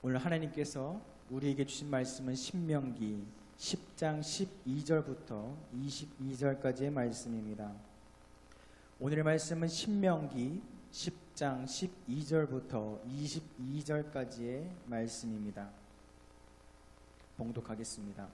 오늘 하나님께서 우리에게 주신 말씀은 신명기 10장 12절부터 22절까지의 말씀입니다. 오늘의 말씀은 신명기 10장 12절부터 22절까지의 말씀입니다. 봉독하겠습니다.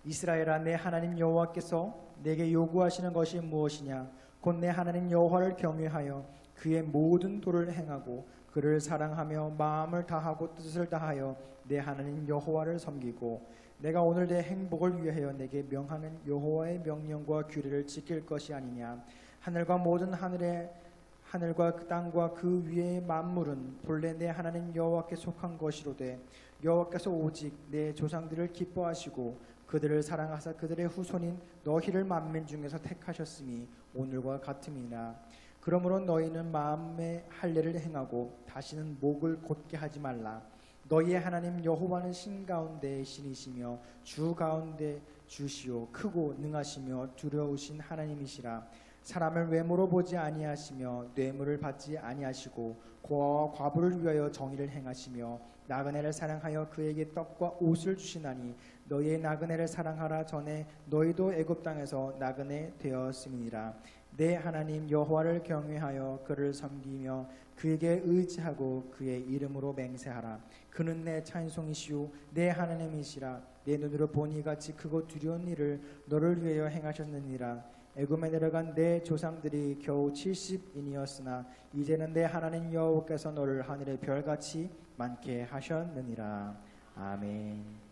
이스라엘아, 내 하나님 여호와께서 내게 요구하시는 것이 무엇이냐? 곧 내 하나님 여호와를 경외하여 그의 모든 도를 행하고 그를 사랑하며 마음을 다하고 뜻을 다하여 내 하나님 여호와를 섬기고 내가 오늘 내 행복을 위하여 내게 명하는 여호와의 명령과 규례를 지킬 것이 아니냐? 하늘과 모든 하늘과 그 땅과 그 위의 만물은 본래 내 하나님 여호와께 속한 것이로되 여호와께서 오직 내 조상들을 기뻐하시고 그들을 사랑하사 그들의 후손인 너희를 만민 중에서 택하셨음이 오늘과 같음이나 그러므로 너희는 마음의 할례를 행하고 다시는 목을 곧게 하지 말라. 너희의 하나님 여호와는 신 가운데 신이시며 주 가운데 주시오 크고 능하시며 두려우신 하나님이시라. 사람을 외모로 보지 아니하시며 뇌물을 받지 아니하시고 고아와 과부를 위하여 정의를 행하시며 나그네를 사랑하여 그에게 떡과 옷을 주시나니 너희의 나그네를 사랑하라. 전에 너희도 애굽 땅에서 나그네 되었음이니라. 내 하나님 여호와를 경외하여 그를 섬기며 그에게 의지하고 그의 이름으로 맹세하라. 그는 내 찬송이시오 내 하나님이시라. 내 눈으로 본 이같이 크고 두려운 일을 너를 위하여 행하셨느니라. 애굽에 내려간 내 조상들이 겨우 70인이었으나 이제는 내 하나님 여호와께서 너를 하늘의 별같이 많게 하셨느니라. 아멘.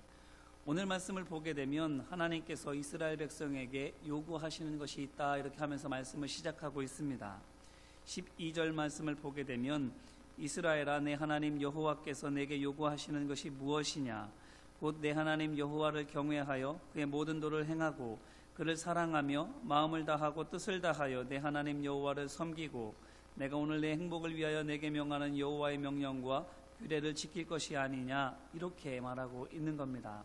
오늘 말씀을 보게 되면 하나님께서 이스라엘 백성에게 요구하시는 것이 있다 이렇게 하면서 말씀을 시작하고 있습니다. 12절 말씀을 보게 되면 이스라엘아, 내 하나님 여호와께서 내게 요구하시는 것이 무엇이냐? 곧 내 하나님 여호와를 경외하여 그의 모든 도를 행하고 그를 사랑하며 마음을 다하고 뜻을 다하여 내 하나님 여호와를 섬기고 내가 오늘 내 행복을 위하여 내게 명하는 여호와의 명령과 규례를 지킬 것이 아니냐 이렇게 말하고 있는 겁니다.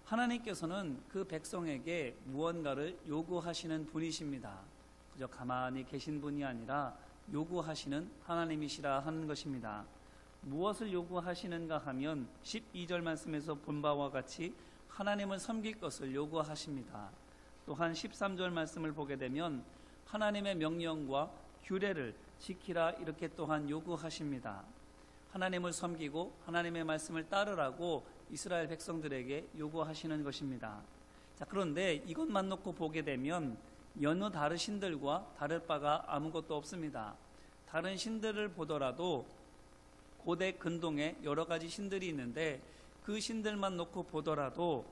하나님께서는 그 백성에게 무언가를 요구하시는 분이십니다. 그저 가만히 계신 분이 아니라 요구하시는 하나님이시라 하는 것입니다. 무엇을 요구하시는가 하면 12절 말씀에서 본 바와 같이 하나님을 섬길 것을 요구하십니다. 또한 13절 말씀을 보게 되면 하나님의 명령과 규례를 지키라 이렇게 또한 요구하십니다. 하나님을 섬기고 하나님의 말씀을 따르라고 이스라엘 백성들에게 요구하시는 것입니다. 자, 그런데 이것만 놓고 보게 되면 여느 다른 신들과 다를 바가 아무것도 없습니다. 다른 신들을 보더라도 고대 근동에 여러 가지 신들이 있는데 그 신들만 놓고 보더라도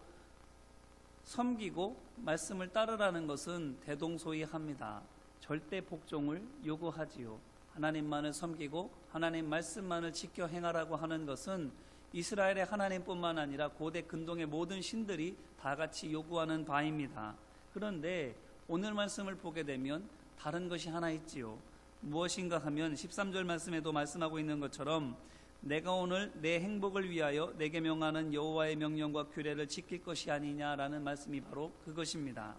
섬기고 말씀을 따르라는 것은 대동소이합니다. 절대 복종을 요구하지요. 하나님만을 섬기고 하나님 말씀만을 지켜 행하라고 하는 것은 이스라엘의 하나님뿐만 아니라 고대 근동의 모든 신들이 다 같이 요구하는 바입니다. 그런데 오늘 말씀을 보게 되면 다른 것이 하나 있지요. 무엇인가 하면 13절 말씀에도 말씀하고 있는 것처럼 내가 오늘 내 행복을 위하여 내게 명하는 여호와의 명령과 규례를 지킬 것이 아니냐라는 말씀이 바로 그것입니다.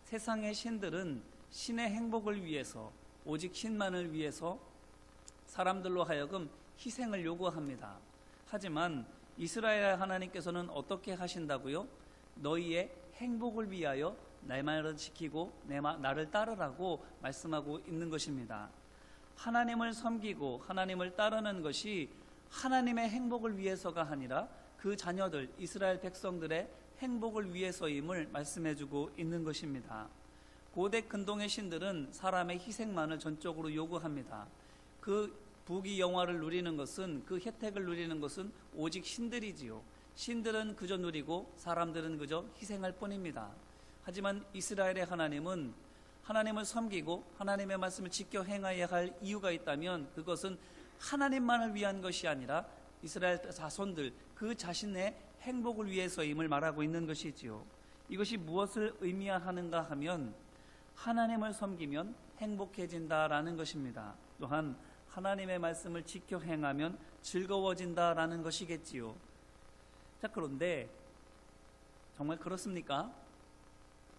세상의 신들은 신의 행복을 위해서 오직 신만을 위해서 사람들로 하여금 희생을 요구합니다. 하지만 이스라엘 하나님께서는 어떻게 하신다고요? 너희의 행복을 위하여 내 말을 지키고 나를 따르라고 말씀하고 있는 것입니다. 하나님을 섬기고 하나님을 따르는 것이 하나님의 행복을 위해서가 아니라 그 자녀들 이스라엘 백성들의 행복을 위해서임을 말씀해주고 있는 것입니다. 고대 근동의 신들은 사람의 희생만을 전적으로 요구합니다. 그 부귀 영화를 누리는 것은, 그 혜택을 누리는 것은 오직 신들이지요. 신들은 그저 누리고 사람들은 그저 희생할 뿐입니다. 하지만 이스라엘의 하나님은 하나님을 섬기고 하나님의 말씀을 지켜 행해야 할 이유가 있다면 그것은 하나님만을 위한 것이 아니라 이스라엘 자손들 그 자신의 행복을 위해서임을 말하고 있는 것이지요. 이것이 무엇을 의미하는가 하면 하나님을 섬기면 행복해진다라는 것입니다. 또한 하나님의 말씀을 지켜 행하면 즐거워진다라는 것이겠지요. 자, 그런데 정말 그렇습니까?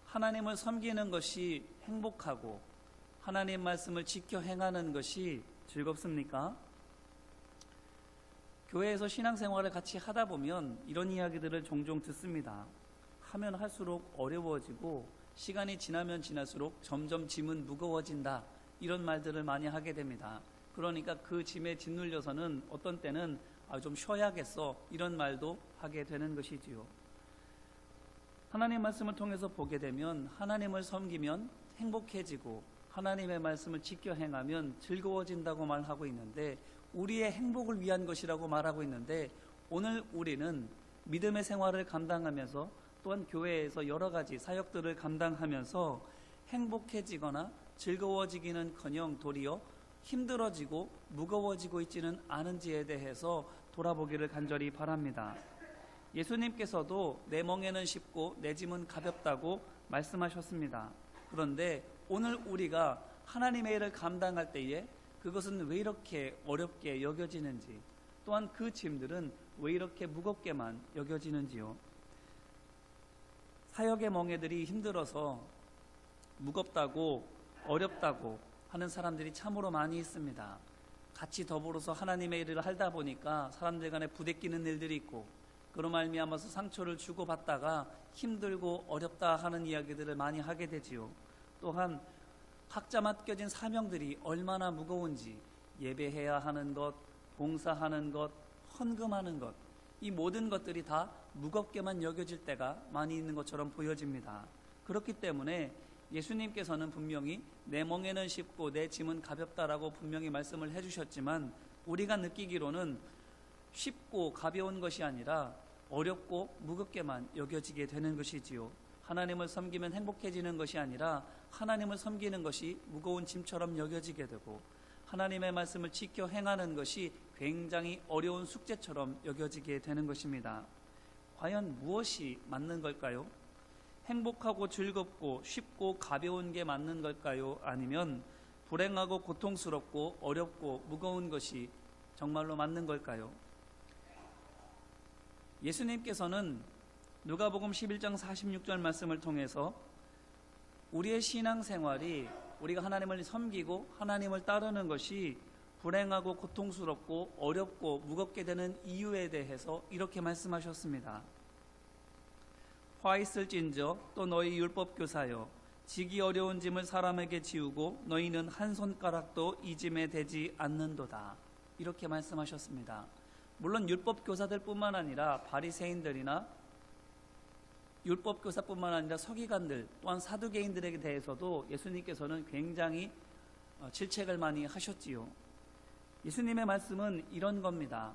하나님을 섬기는 것이 행복하고 하나님 말씀을 지켜 행하는 것이 즐겁습니까? 교회에서 신앙생활을 같이 하다 보면 이런 이야기들을 종종 듣습니다. 하면 할수록 어려워지고 시간이 지나면 지날수록 점점 짐은 무거워진다. 이런 말들을 많이 하게 됩니다. 그러니까 그 짐에 짓눌려서는 어떤 때는 좀 쉬어야겠어 이런 말도 하게 되는 것이지요. 하나님 말씀을 통해서 보게 되면 하나님을 섬기면 행복해지고 하나님의 말씀을 지켜 행하면 즐거워진다고 말하고 있는데 우리의 행복을 위한 것이라고 말하고 있는데 오늘 우리는 믿음의 생활을 감당하면서 또한 교회에서 여러 가지 사역들을 감당하면서 행복해지거나 즐거워지기는커녕 도리어 힘들어지고 무거워지고 있지는 않은지에 대해서 돌아보기를 간절히 바랍니다. 예수님께서도 내 멍에는 쉽고 내 짐은 가볍다고 말씀하셨습니다. 그런데 오늘 우리가 하나님의 일을 감당할 때에 그것은 왜 이렇게 어렵게 여겨지는지 또한 그 짐들은 왜 이렇게 무겁게만 여겨지는지요. 사역의 멍에들이 힘들어서 무겁다고 어렵다고 하는 사람들이 참으로 많이 있습니다. 같이 더불어서 하나님의 일을 하다 보니까 사람들 간에 부대끼는 일들이 있고 그로 말미암아서 상처를 주고받다가 힘들고 어렵다 하는 이야기들을 많이 하게 되지요. 또한 각자 맡겨진 사명들이 얼마나 무거운지 예배해야 하는 것, 봉사하는 것, 헌금하는 것 이 모든 것들이 다 무겁게만 여겨질 때가 많이 있는 것처럼 보여집니다. 그렇기 때문에 예수님께서는 분명히 내 멍에는 쉽고 내 짐은 가볍다라고 분명히 말씀을 해주셨지만 우리가 느끼기로는 쉽고 가벼운 것이 아니라 어렵고 무겁게만 여겨지게 되는 것이지요. 하나님을 섬기면 행복해지는 것이 아니라 하나님을 섬기는 것이 무거운 짐처럼 여겨지게 되고 하나님의 말씀을 지켜 행하는 것이 굉장히 어려운 숙제처럼 여겨지게 되는 것입니다. 과연 무엇이 맞는 걸까요? 행복하고 즐겁고 쉽고 가벼운 게 맞는 걸까요? 아니면 불행하고 고통스럽고 어렵고 무거운 것이 정말로 맞는 걸까요? 예수님께서는 누가복음 11장 46절 말씀을 통해서 우리의 신앙생활이 우리가 하나님을 섬기고 하나님을 따르는 것이 불행하고 고통스럽고 어렵고 무겁게 되는 이유에 대해서 이렇게 말씀하셨습니다. 화 있을진저 또 너희 율법교사여 지기 어려운 짐을 사람에게 지우고 너희는 한 손가락도 이 짐에 대지 않는도다. 이렇게 말씀하셨습니다. 물론 율법교사들 뿐만 아니라 바리새인들이나 율법교사뿐만 아니라 서기관들 또한 사두개인들에게 대해서도 예수님께서는 굉장히 질책을 많이 하셨지요. 예수님의 말씀은 이런 겁니다.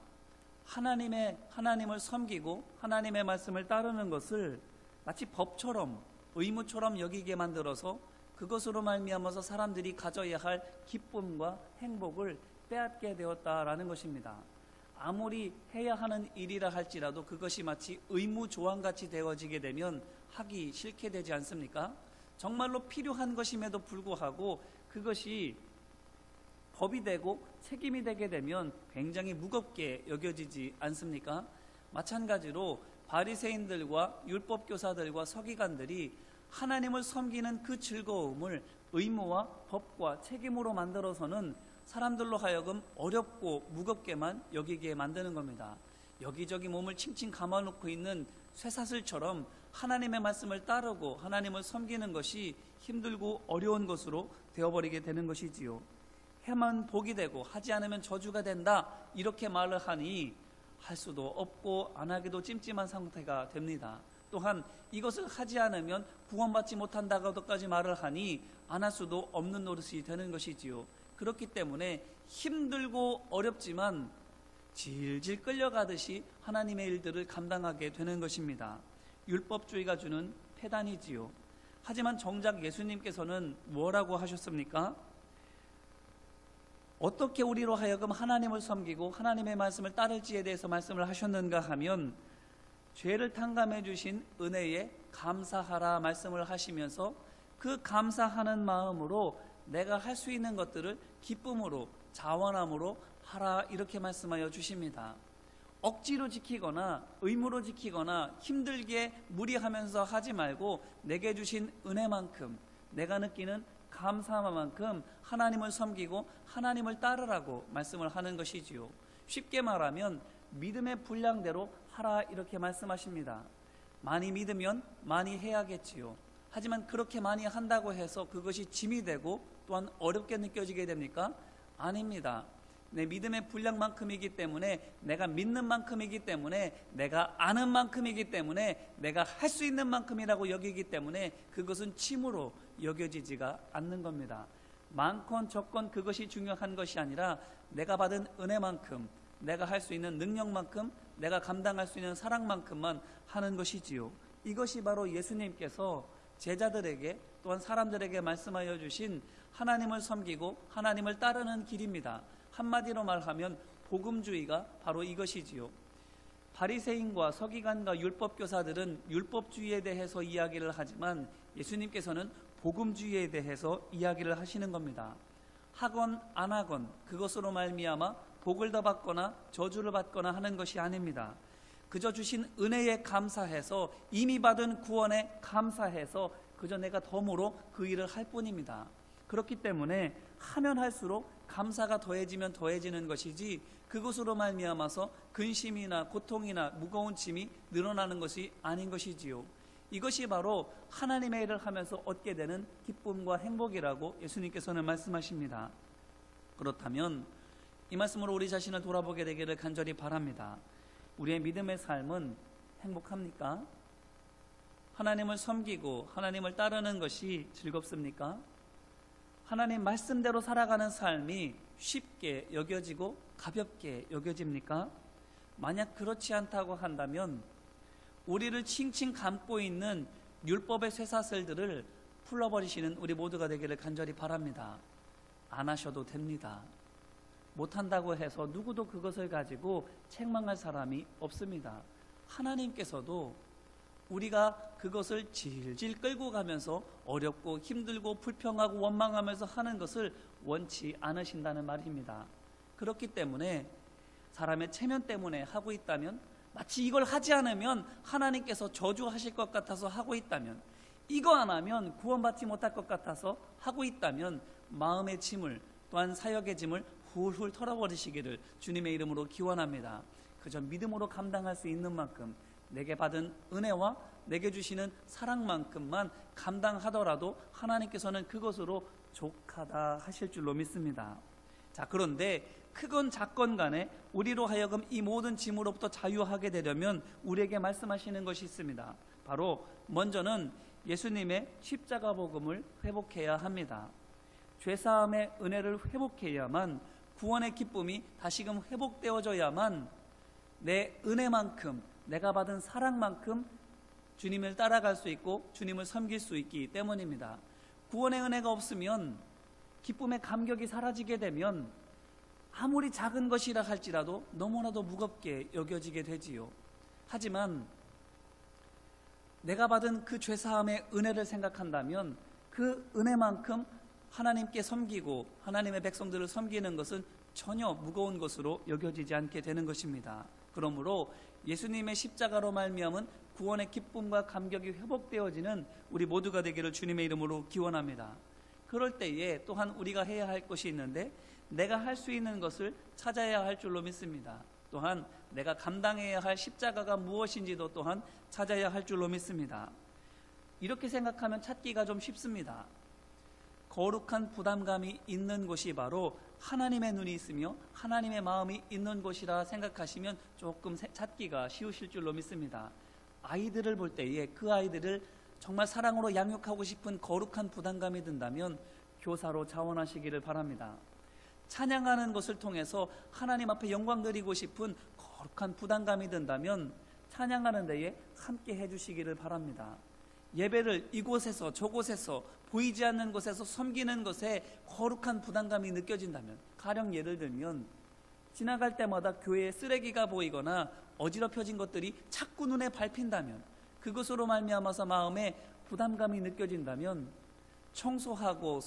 하나님을 섬기고 하나님의 말씀을 따르는 것을 마치 법처럼 의무처럼 여기게 만들어서 그것으로 말미암아서 사람들이 가져야 할 기쁨과 행복을 빼앗게 되었다라는 것입니다. 아무리 해야 하는 일이라 할지라도 그것이 마치 의무 조항같이 되어지게 되면 하기 싫게 되지 않습니까? 정말로 필요한 것임에도 불구하고 그것이 법이 되고 책임이 되게 되면 굉장히 무겁게 여겨지지 않습니까? 마찬가지로 바리새인들과 율법교사들과 서기관들이 하나님을 섬기는 그 즐거움을 의무와 법과 책임으로 만들어서는 사람들로 하여금 어렵고 무겁게만 여기게 만드는 겁니다. 여기저기 몸을 칭칭 감아놓고 있는 쇠사슬처럼 하나님의 말씀을 따르고 하나님을 섬기는 것이 힘들고 어려운 것으로 되어버리게 되는 것이지요. 하면 복이 되고 하지 않으면 저주가 된다 이렇게 말을 하니 할 수도 없고 안 하기도 찜찜한 상태가 됩니다. 또한 이것을 하지 않으면 구원받지 못한다고까지 말을 하니 안 할 수도 없는 노릇이 되는 것이지요. 그렇기 때문에 힘들고 어렵지만 질질 끌려가듯이 하나님의 일들을 감당하게 되는 것입니다. 율법주의가 주는 폐단이지요. 하지만 정작 예수님께서는 뭐라고 하셨습니까? 어떻게 우리로 하여금 하나님을 섬기고 하나님의 말씀을 따를지에 대해서 말씀을 하셨는가 하면 죄를 탕감해 주신 은혜에 감사하라 말씀을 하시면서 그 감사하는 마음으로 내가 할 수 있는 것들을 기쁨으로 자원함으로 하라 이렇게 말씀하여 주십니다. 억지로 지키거나 의무로 지키거나 힘들게 무리하면서 하지 말고 내게 주신 은혜만큼 내가 느끼는 감사만큼 하나님을 섬기고 하나님을 따르라고 말씀을 하는 것이지요. 쉽게 말하면 믿음의 분량대로 하라 이렇게 말씀하십니다. 많이 믿으면 많이 해야겠지요. 하지만 그렇게 많이 한다고 해서 그것이 짐이 되고 또한 어렵게 느껴지게 됩니까? 아닙니다. 내 믿음의 분량만큼이기 때문에, 내가 믿는 만큼이기 때문에, 내가 아는 만큼이기 때문에, 내가 할 수 있는 만큼이라고 여기기 때문에 그것은 짐으로 여겨지지가 않는 겁니다. 많건 적건 그것이 중요한 것이 아니라 내가 받은 은혜만큼, 내가 할 수 있는 능력만큼, 내가 감당할 수 있는 사랑만큼만 하는 것이지요. 이것이 바로 예수님께서 제자들에게 또한 사람들에게 말씀하여 주신 하나님을 섬기고 하나님을 따르는 길입니다. 한마디로 말하면 복음주의가 바로 이것이지요. 바리새인과 서기관과 율법교사들은 율법주의에 대해서 이야기를 하지만 예수님께서는 복음주의에 대해서 이야기를 하시는 겁니다. 하건 안 하건 그것으로 말미암아 복을 더 받거나 저주를 받거나 하는 것이 아닙니다. 그저 주신 은혜에 감사해서, 이미 받은 구원에 감사해서 그저 내가 덤으로 그 일을 할 뿐입니다. 그렇기 때문에 하면 할수록 감사가 더해지면 더해지는 것이지, 그것으로 말미암아서 근심이나 고통이나 무거운 짐이 늘어나는 것이 아닌 것이지요. 이것이 바로 하나님의 일을 하면서 얻게 되는 기쁨과 행복이라고 예수님께서는 말씀하십니다. 그렇다면 이 말씀으로 우리 자신을 돌아보게 되기를 간절히 바랍니다. 우리의 믿음의 삶은 행복합니까? 하나님을 섬기고 하나님을 따르는 것이 즐겁습니까? 하나님 말씀대로 살아가는 삶이 쉽게 여겨지고 가볍게 여겨집니까? 만약 그렇지 않다고 한다면 우리를 칭칭 감고 있는 율법의 쇠사슬들을 풀어버리시는 우리 모두가 되기를 간절히 바랍니다. 안 하셔도 됩니다. 못한다고 해서 누구도 그것을 가지고 책망할 사람이 없습니다. 하나님께서도 우리가 그것을 질질 끌고 가면서 어렵고 힘들고 불평하고 원망하면서 하는 것을 원치 않으신다는 말입니다. 그렇기 때문에 사람의 체면 때문에 하고 있다면, 마치 이걸 하지 않으면 하나님께서 저주하실 것 같아서 하고 있다면, 이거 안 하면 구원받지 못할 것 같아서 하고 있다면 마음의 짐을, 또한 사역의 짐을 훌훌 털어버리시기를 주님의 이름으로 기원합니다. 그저 믿음으로 감당할 수 있는 만큼, 내게 받은 은혜와 내게 주시는 사랑만큼만 감당하더라도 하나님께서는 그것으로 족하다 하실 줄로 믿습니다. 자, 그런데 크건 작건 간에 우리로 하여금 이 모든 짐으로부터 자유하게 되려면 우리에게 말씀하시는 것이 있습니다. 바로 먼저는 예수님의 십자가 복음을 회복해야 합니다. 죄사함의 은혜를 회복해야만, 구원의 기쁨이 다시금 회복되어져야만 내 은혜만큼, 내가 받은 사랑만큼 주님을 따라갈 수 있고 주님을 섬길 수 있기 때문입니다. 구원의 은혜가 없으면, 기쁨의 감격이 사라지게 되면 아무리 작은 것이라 할지라도 너무나도 무겁게 여겨지게 되지요. 하지만 내가 받은 그 죄사함의 은혜를 생각한다면 그 은혜만큼 하나님께 섬기고 하나님의 백성들을 섬기는 것은 전혀 무거운 것으로 여겨지지 않게 되는 것입니다. 그러므로 예수님의 십자가로 말미암은 구원의 기쁨과 감격이 회복되어지는 우리 모두가 되기를 주님의 이름으로 기원합니다. 그럴 때에 또한 우리가 해야 할 것이 있는데, 내가 할 수 있는 것을 찾아야 할 줄로 믿습니다. 또한 내가 감당해야 할 십자가가 무엇인지도 또한 찾아야 할 줄로 믿습니다. 이렇게 생각하면 찾기가 좀 쉽습니다. 거룩한 부담감이 있는 곳이 바로 하나님의 눈이 있으며 하나님의 마음이 있는 곳이라 생각하시면 조금 찾기가 쉬우실 줄로 믿습니다. 아이들을 볼 때에 그 아이들을 정말 사랑으로 양육하고 싶은 거룩한 부담감이 든다면 교사로 자원하시기를 바랍니다. 찬양하는 것을 통해서 하나님 앞에 영광 드리고 싶은 거룩한 부담감이 든다면 찬양하는 데에 함께 해주시기를 바랍니다. 예배를 이곳에서 저곳에서 보이지 않는 곳에서 섬기는 것에 거룩한 부담감이 느껴진다면, 가령 예를 들면 지나갈 때마다 교회에 쓰레기가 보이거나 어지럽혀진 것들이 자꾸 눈에 밟힌다면, 그것으로 말미암아서 마음에 부담감이 느껴진다면 청소하고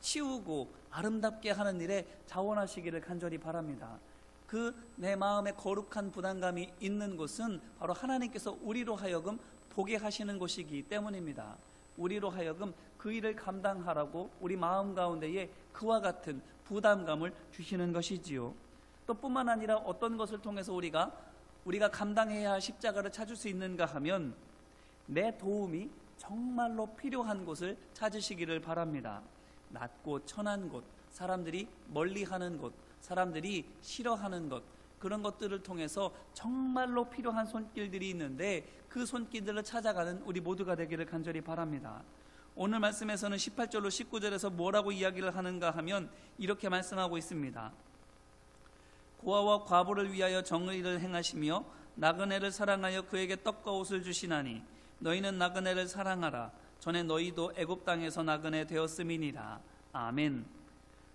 치우고 아름답게 하는 일에 자원하시기를 간절히 바랍니다. 그 내 마음에 거룩한 부담감이 있는 곳은 바로 하나님께서 우리로 하여금 보게 하시는 곳이기 때문입니다. 우리로 하여금 그 일을 감당하라고 우리 마음 가운데에 그와 같은 부담감을 주시는 것이지요. 또 뿐만 아니라 어떤 것을 통해서 우리가 감당해야 할 십자가를 찾을 수 있는가 하면 내 도움이 정말로 필요한 곳을 찾으시기를 바랍니다. 낮고 천한 곳, 사람들이 멀리하는 곳, 사람들이 싫어하는 것, 그런 것들을 통해서 정말로 필요한 손길들이 있는데 그 손길들을 찾아가는 우리 모두가 되기를 간절히 바랍니다. 오늘 말씀에서는 18절로 19절에서 뭐라고 이야기를 하는가 하면 이렇게 말씀하고 있습니다. 고아와 과부를 위하여 정의를 행하시며 나그네를 사랑하여 그에게 떡과 옷을 주시나니 너희는 나그네를 사랑하라. 전에 너희도 애굽 땅에서 나그네 되었음이니라. 아멘.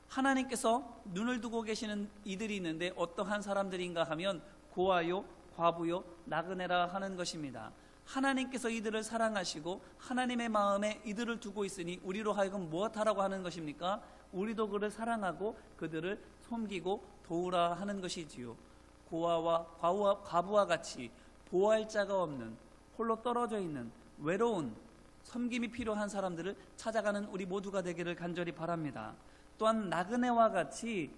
하나님께서 눈을 두고 계시는 이들이 있는데 어떠한 사람들인가 하면 고아요, 과부요, 나그네라 하는 것입니다. 하나님께서 이들을 사랑하시고 하나님의 마음에 이들을 두고 있으니 우리로 하여금 무엇하라고 하는 것입니까? 우리도 그를 사랑하고 그들을 섬기고 도우라 하는 것이지요. 고아와 과부와 같이 보호할 자가 없는, 홀로 떨어져 있는, 외로운, 섬김이 필요한 사람들을 찾아가는 우리 모두가 되기를 간절히 바랍니다. 또한 나그네와 같이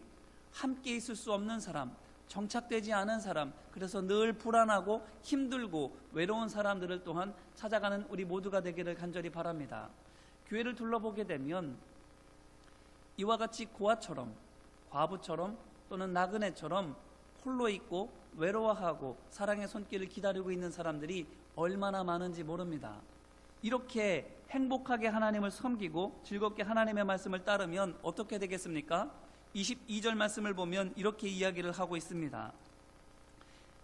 함께 있을 수 없는 사람, 정착되지 않은 사람, 그래서 늘 불안하고 힘들고 외로운 사람들을 또한 찾아가는 우리 모두가 되기를 간절히 바랍니다. 교회를 둘러보게 되면 이와 같이 고아처럼, 과부처럼 또는 나그네처럼 홀로 있고 외로워하고 사랑의 손길을 기다리고 있는 사람들이 얼마나 많은지 모릅니다. 이렇게 행복하게 하나님을 섬기고 즐겁게 하나님의 말씀을 따르면 어떻게 되겠습니까? 22절 말씀을 보면 이렇게 이야기를 하고 있습니다.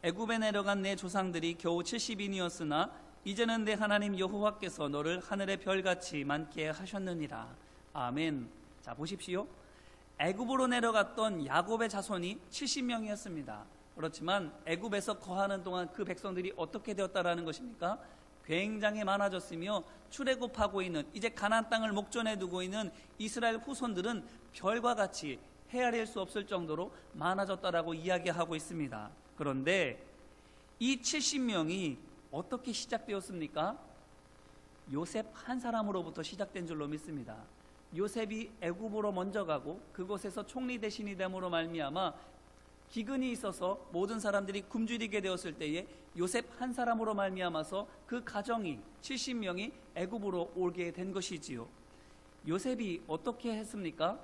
애굽에 내려간 내 조상들이 겨우 70인이었으나 이제는 내 하나님 여호와께서 너를 하늘의 별같이 많게 하셨느니라. 아멘. 자, 보십시오. 애굽으로 내려갔던 야곱의 자손이 70명이었습니다. 그렇지만 애굽에서 거하는 동안 그 백성들이 어떻게 되었다라는 것입니까? 굉장히 많아졌으며 출애굽하고 있는, 이제 가나안 땅을 목전에 두고 있는 이스라엘 후손들은 별과 같이 헤아릴 수 없을 정도로 많아졌다라고 이야기하고 있습니다. 그런데 이 70명이 어떻게 시작되었습니까? 요셉 한 사람으로부터 시작된 줄로 믿습니다. 요셉이 애굽으로 먼저 가고 그곳에서 총리 대신이 됨으로 말미암아 기근이 있어서 모든 사람들이 굶주리게 되었을 때에 요셉 한 사람으로 말미암아서 그 가정이 70명이 애굽으로 오게 된 것이지요. 요셉이 어떻게 했습니까?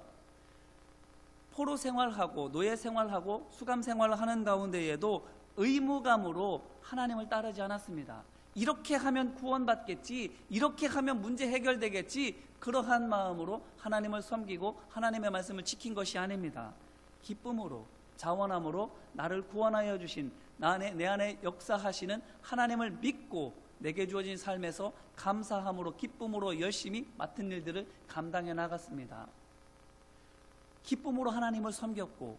포로 생활하고 노예 생활하고 수감 생활을 하는 가운데에도 의무감으로 하나님을 따르지 않았습니다. 이렇게 하면 구원받겠지, 이렇게 하면 문제 해결되겠지, 그러한 마음으로 하나님을 섬기고 하나님의 말씀을 지킨 것이 아닙니다. 기쁨으로, 자원함으로 나를 구원하여 주신, 내 안에 역사하시는 하나님을 믿고 내게 주어진 삶에서 감사함으로, 기쁨으로 열심히 맡은 일들을 감당해 나갔습니다. 기쁨으로 하나님을 섬겼고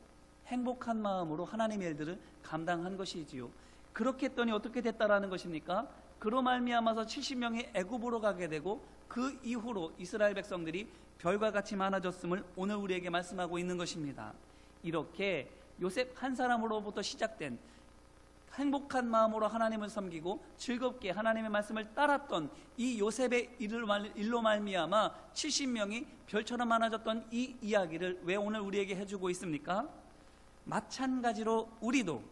행복한 마음으로 하나님의 일들을 감당한 것이지요. 그렇게 했더니 어떻게 됐다라는 것입니까? 그로 말미암아서 70명이 애굽으로 가게 되고 그 이후로 이스라엘 백성들이 별과 같이 많아졌음을 오늘 우리에게 말씀하고 있는 것입니다. 이렇게 요셉 한 사람으로부터 시작된 행복한 마음으로 하나님을 섬기고 즐겁게 하나님의 말씀을 따랐던 이 요셉의 일로 말미암아 70명이 별처럼 많아졌던 이 이야기를 왜 오늘 우리에게 해주고 있습니까? 마찬가지로 우리도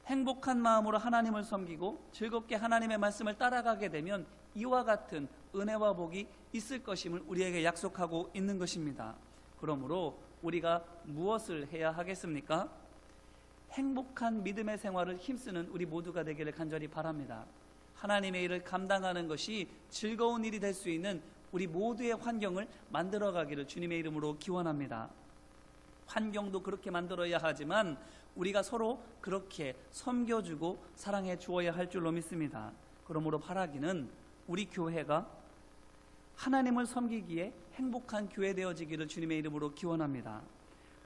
행복한 마음으로 하나님을 섬기고 즐겁게 하나님의 말씀을 따라가게 되면 이와 같은 은혜와 복이 있을 것임을 우리에게 약속하고 있는 것입니다. 그러므로 우리가 무엇을 해야 하겠습니까? 행복한 믿음의 생활을 힘쓰는 우리 모두가 되기를 간절히 바랍니다. 하나님의 일을 감당하는 것이 즐거운 일이 될 수 있는 우리 모두의 환경을 만들어가기를 주님의 이름으로 기원합니다. 환경도 그렇게 만들어야 하지만 우리가 서로 그렇게 섬겨주고 사랑해 주어야 할 줄로 믿습니다. 그러므로 바라기는 우리 교회가 하나님을 섬기기에 행복한 교회 되어지기를 주님의 이름으로 기원합니다.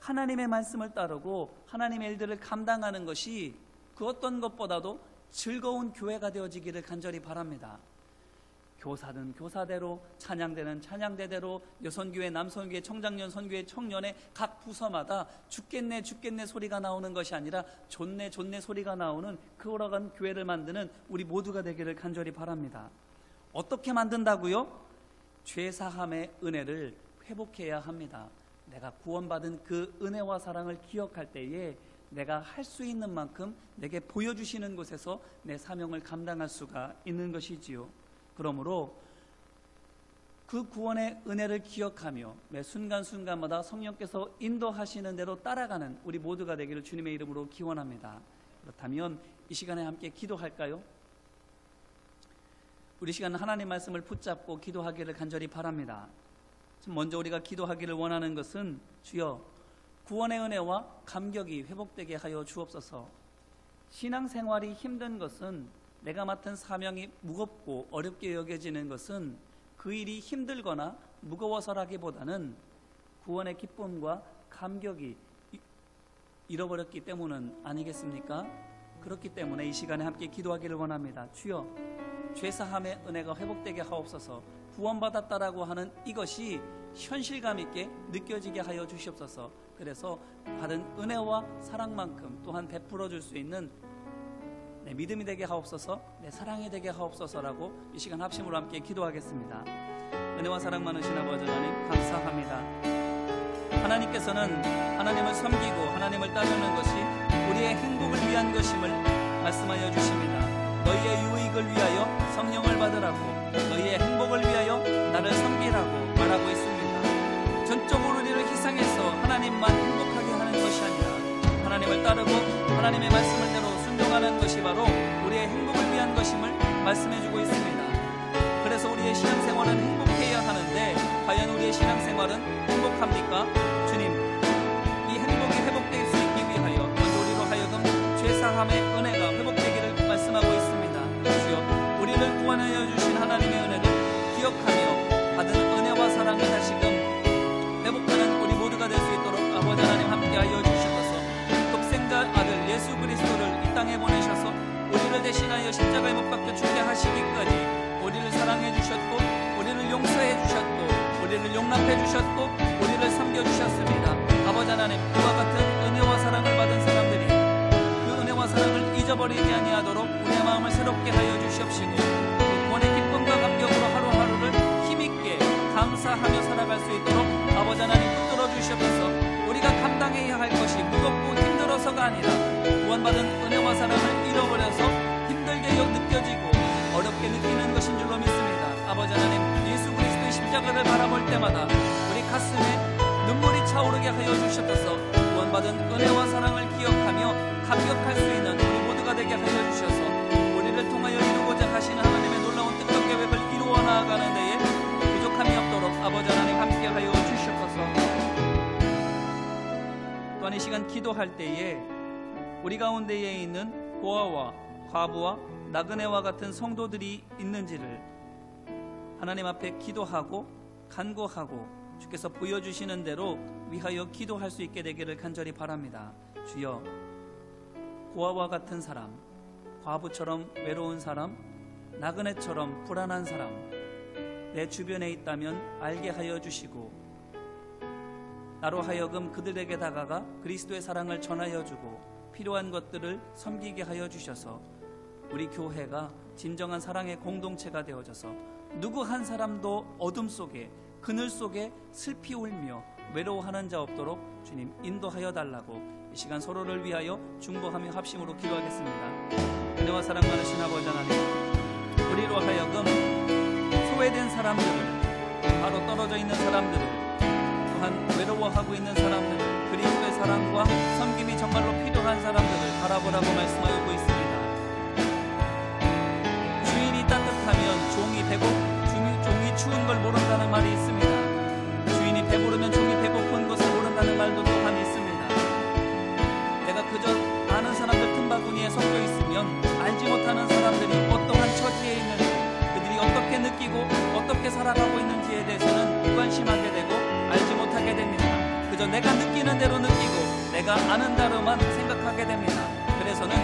하나님의 말씀을 따르고 하나님의 일들을 감당하는 것이 그 어떤 것보다도 즐거운 교회가 되어지기를 간절히 바랍니다. 교사든 교사대로, 찬양대는 찬양대대로, 여선교회, 남선교회, 청장년, 선교회, 청년의 각 부서마다 죽겠네 죽겠네 소리가 나오는 것이 아니라 좋네 좋네 소리가 나오는 그러한 교회를 만드는 우리 모두가 되기를 간절히 바랍니다. 어떻게 만든다고요? 죄사함의 은혜를 회복해야 합니다. 내가 구원받은 그 은혜와 사랑을 기억할 때에 내가 할 수 있는 만큼 내게 보여주시는 곳에서 내 사명을 감당할 수가 있는 것이지요. 그러므로 그 구원의 은혜를 기억하며 매 순간순간마다 성령께서 인도하시는 대로 따라가는 우리 모두가 되기를 주님의 이름으로 기원합니다. 그렇다면 이 시간에 함께 기도할까요? 우리 시간은 하나님 말씀을 붙잡고 기도하기를 간절히 바랍니다. 먼저 우리가 기도하기를 원하는 것은 주여 구원의 은혜와 감격이 회복되게 하여 주옵소서. 신앙생활이 힘든 것은 내가 맡은 사명이 무겁고 어렵게 여겨지는 것은 그 일이 힘들거나 무거워서라기보다는 구원의 기쁨과 감격이 잃어버렸기 때문은 아니겠습니까? 그렇기 때문에 이 시간에 함께 기도하기를 원합니다. 주여 죄사함의 은혜가 회복되게 하옵소서. 구원받았다라고 하는 이것이 현실감 있게 느껴지게 하여 주시옵소서. 그래서 받은 은혜와 사랑만큼 또한 베풀어 줄 수 있는 내 믿음이 되게 하옵소서, 내 사랑이 되게 하옵소서라고 이 시간 합심으로 함께 기도하겠습니다. 은혜와 사랑 많으신 아버지 하나님 감사합니다. 하나님께서는 하나님을 섬기고 하나님을 따르는 것이 우리의 행복을 위한 것임을 말씀하여 주십니다. 너희의 유익을 위하여 성령을 받으라고, 너희의 행복을 위하여 나를 섬기라고 말하고 있습니다. 전적으로 우리를 희생해서 하나님만 행복하게 하는 것이 아니라 하나님을 따르고 하나님의 말씀을 대로 순종하는 것이 바로 우리의 행복을 위한 것임을 말씀해주고 있습니다. 그래서 우리의 신앙생활은 행복해야 하는데 과연 우리의 신앙생활은 행복합니까? 주님, 이 행복이 회복될 수 있기 위하여 먼저 우리로 하여금 죄사함의 은혜가 회복되기를 말씀하고 있습니다. 주여 우리를 구원하여 주신 하나님의 은혜를 기억하며 받은 은혜와 사랑을 다시금 회복하는 우리 모두가 될 수 있도록 아버지 하나님 함께하여 주시옵소서. 독생자 아들 예수 그리스도를 이 땅에 보내셔서 우리를 대신하여 십자가에 못 박혀 죽게 하시기까지 우리를 사랑해 주셨고 우리를 용서해 주셨고 우리를 용납해 주셨고 우리를 섬겨 주셨습니다. 아버지 하나님, 그와 같은 은혜와 사랑을 받은 사람들이 그 은혜와 사랑을 잊어버리지 아니하도록 우리의 마음을 새롭게 하여 주시옵시고 그 구원의 기쁨과 감격으로 하루하루를 힘있게 감사하며 살아갈 수 있도록 아버지 하나님 붙들어 주시옵소서. 우리가 감당해야 할 것이 무겁고 힘들어서가 아니라 구원받은 은혜와 사랑을 잃어버려서 힘들게 느껴지고 어렵게 느끼는 것인 줄로 믿습니다. 아버지 하나님, 예수 그리스도의 십자가를 바라볼 때마다 우리 가슴에 눈물이 차오르게 하여 주시옵소서. 구원받은 은혜와 사랑을 기억하며 감격할 수 있는 우리 모두가 되게 하여 주셔서 우리를 통하여 이루고자 하시는 하나님의 놀라운 뜻과 계획을 이루어 나아가는 데에 부족함이 없도록 아버지 하나님 함께 하여 주시옵소서. 또한 이 시간 기도할 때에 우리 가운데에 있는 고아와 과부와 나그네와 같은 성도들이 있는지를 하나님 앞에 기도하고 간구하고 주께서 보여주시는 대로 위하여 기도할 수 있게 되기를 간절히 바랍니다. 주여, 고아와 같은 사람, 과부처럼 외로운 사람, 나그네처럼 불안한 사람 내 주변에 있다면 알게 하여 주시고 나로 하여금 그들에게 다가가 그리스도의 사랑을 전하여 주고 필요한 것들을 섬기게 하여 주셔서 우리 교회가 진정한 사랑의 공동체가 되어져서 누구 한 사람도 어둠 속에 그늘 속에 슬피 울며 외로워하는 자 없도록 주님 인도하여 달라고 이 시간 서로를 위하여 중보하며 합심으로 기도하겠습니다. 은혜와 사랑 많으신 아버지 하나님, 우리로 하여금 소외된 사람들을, 바로 떨어져 있는 사람들을, 또한 외로워하고 있는 사람들을, 그리스도의 사랑과 섬김이 정말로 필요한 사람들을 바라보라고 말씀하고 있습니다. 주인이 따뜻하면 종이 추운 걸 모른다는 말이 있습니다. 주인이 배부르면 종이 배고픈 것을 모른다는 말도 또한 있습니다. 내가 그저 아는 사람들 틈바구니에 섞여 있으면 알지 못하는 사람들이 어떠한 처지에 있는지, 그들이 어떻게 느끼고 어떻게 살아가고 있는지에 대해서는 무관심하게 되고 알지 못하게 됩니다. 그저 내가 느끼는 대로 느끼고 내가 아는 대로만 생각하게 됩니다. 그래서는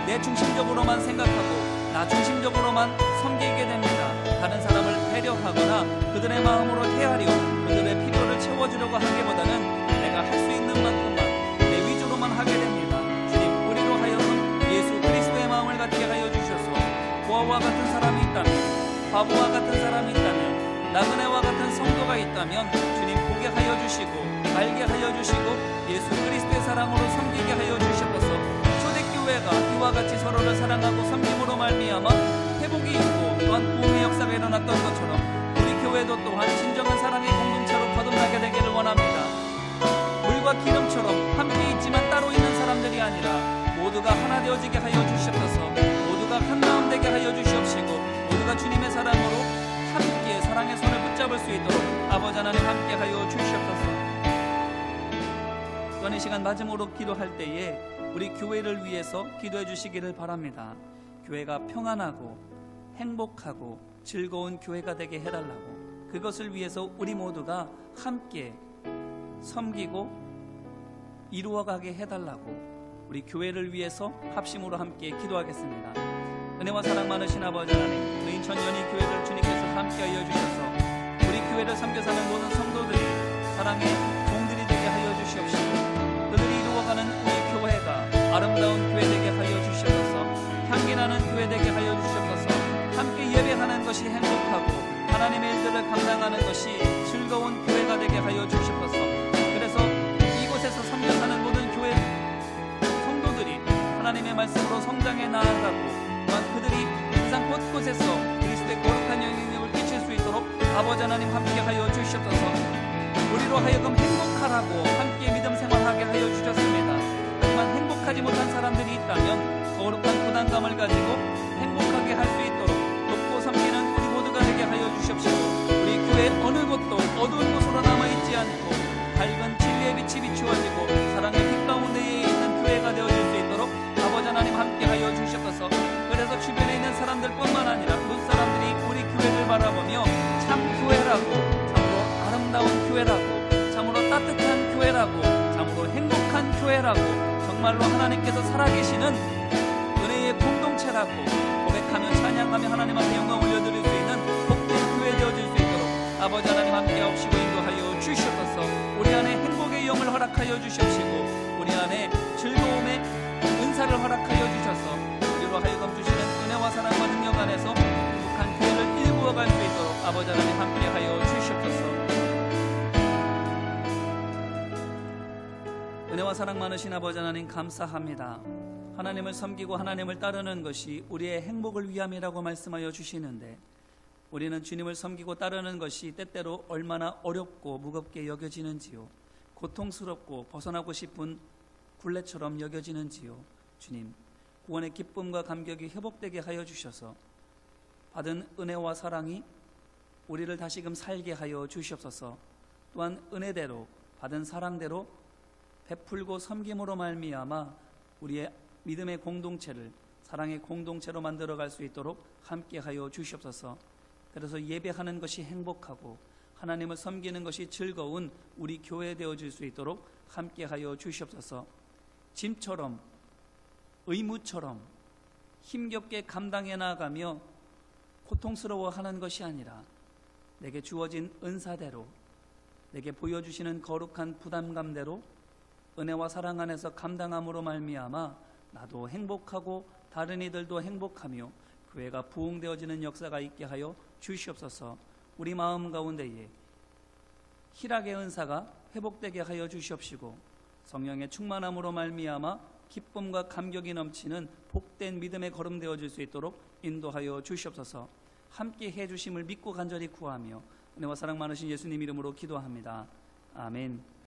내 중심적으로만 생각하고 나 중심적으로만 섬기게 됩니다. 다른 사람을 배려하거나 그들의 마음으로 헤아려 그들의 필요를 채워주려고 하기보다는 내가 할 수 있는 만큼만 내 위주로만 하게 됩니다. 주님, 우리로 하여금 예수 그리스도의 마음을 갖게 하여 주셔서 고아와 같은 사람이 있다면, 바보와 같은 사람이 있다면, 나그네와 같은 성도가 있다면 주님 보게 하여 주시고 알게 하여 주시고 예수 그리스도의 사랑으로 섬기게 하여 주셨소서. 교회가 이와 같이 서로를 사랑하고 섬김으로 말미암아 회복이 있고 또한 부흥의 역사가 일어났던 것처럼 우리 교회도 또한 진정한 사랑의 공동체로 거듭나게 되기를 원합니다. 물과 기름처럼 함께 있지만 따로 있는 사람들이 아니라 모두가 하나 되어지게 하여 주시옵소서. 모두가 한 마음 되게 하여 주시옵시고 모두가 주님의 사랑으로 함께 사랑의 손을 붙잡을 수 있도록 아버지 하나님 함께 하여 주시옵소서. 또한 이 시간 마지막으로 기도할 때에 우리 교회를 위해서 기도해 주시기를 바랍니다. 교회가 평안하고 행복하고 즐거운 교회가 되게 해달라고, 그것을 위해서 우리 모두가 함께 섬기고 이루어가게 해달라고 우리 교회를 위해서 합심으로 함께 기도하겠습니다. 은혜와 사랑 많으신 아버지 하나님, 우리 인천 연희 교회를 주님께서 함께하여 주셔서 우리 교회를 섬겨 사는 모든 성도들이 사랑의 종들이 되게 하여 주시옵시고 그들이 이루어가는 우리 교회가 아름다운 교회 되게 하여 주시옵소서. 향기나는 교회 되게 하여 주시옵소서. 함께 예배하는 것이 행복하고 하나님의 일들을 감당하는 것이 즐거운 교회가 되게 하여 주시옵소서. 그래서 이곳에서 섬겨 사는 모든 교회 성도들이 하나님의 말씀으로 성장해 나아가고 또한 그들이 세상 곳곳에서 그리스도의 거룩한 영향력을 끼칠 수 있도록 아버지 하나님 함께 하여 주시옵소서. 우리로 하여금 행복하라고 함께 믿음 생활하게 하여 주셨습니다. 하지만 행복하지 못한 사람들이 있다면 거룩한 부담감을 가지고 행복하게 할 수 있도록 돕고 섬기는 우리 모두가 되게 하여 주시옵시고 우리 교회 어느 곳도 어두운 곳으로 남아있지 않고 밝은 진리의 빛이 비추어지고 사랑의 빛 가운데에 있는 교회가 되어질 수 있도록 아버지 하나님 함께 하여 주시옵소서. 그래서 주변에 있는 사람들뿐만 아니라 그 사람들이 우리 교회를 바라보며 참 교회라고, 참으로 아름다운 교회라고, 참으로 따뜻한 교회라고, 참으로 행복한 교회라고, 정말로 하나님께서 살아계시는 은혜의 공동체라고 고백하며 찬양하며 하나님 앞에 영광 올려드릴 수 있는 복된 교회 되어질 수 있도록 아버지 하나님 함께 하옵시고 인도하여 주시옵소서. 우리 안에 행복의 영을 허락하여 주시옵시고 우리 안에 즐거움의 은사를 허락하여 주셔서 우리로 하여금 주시는 은혜와 사랑과 능력 안에서 행복한 교회를 일구어갈 수 있도록 아버지 하나님 함께 하여 주시옵소서. 은혜와 사랑 많으신 아버지 하나님 감사합니다. 하나님을 섬기고 하나님을 따르는 것이 우리의 행복을 위함이라고 말씀하여 주시는데 우리는 주님을 섬기고 따르는 것이 때때로 얼마나 어렵고 무겁게 여겨지는지요, 고통스럽고 벗어나고 싶은 굴레처럼 여겨지는지요. 주님, 구원의 기쁨과 감격이 회복되게 하여 주셔서 받은 은혜와 사랑이 우리를 다시금 살게 하여 주시옵소서. 또한 은혜대로 받은 사랑대로 베풀고 섬김으로 말미암아 우리의 믿음의 공동체를 사랑의 공동체로 만들어갈 수 있도록 함께하여 주시옵소서. 그래서 예배하는 것이 행복하고 하나님을 섬기는 것이 즐거운 우리 교회 되어질 수 있도록 함께하여 주시옵소서. 짐처럼 의무처럼 힘겹게 감당해 나가며 고통스러워하는 것이 아니라 내게 주어진 은사대로, 내게 보여주시는 거룩한 부담감대로 은혜와 사랑 안에서 감당함으로 말미암아 나도 행복하고 다른 이들도 행복하며 교회가 부흥되어지는 역사가 있게 하여 주시옵소서. 우리 마음 가운데에 희락의 은사가 회복되게 하여 주시옵시고 성령의 충만함으로 말미암아 기쁨과 감격이 넘치는 복된 믿음의 걸음 되어질 수 있도록 인도하여 주시옵소서. 함께 해주심을 믿고 간절히 구하며 은혜와 사랑 많으신 예수님 이름으로 기도합니다. 아멘.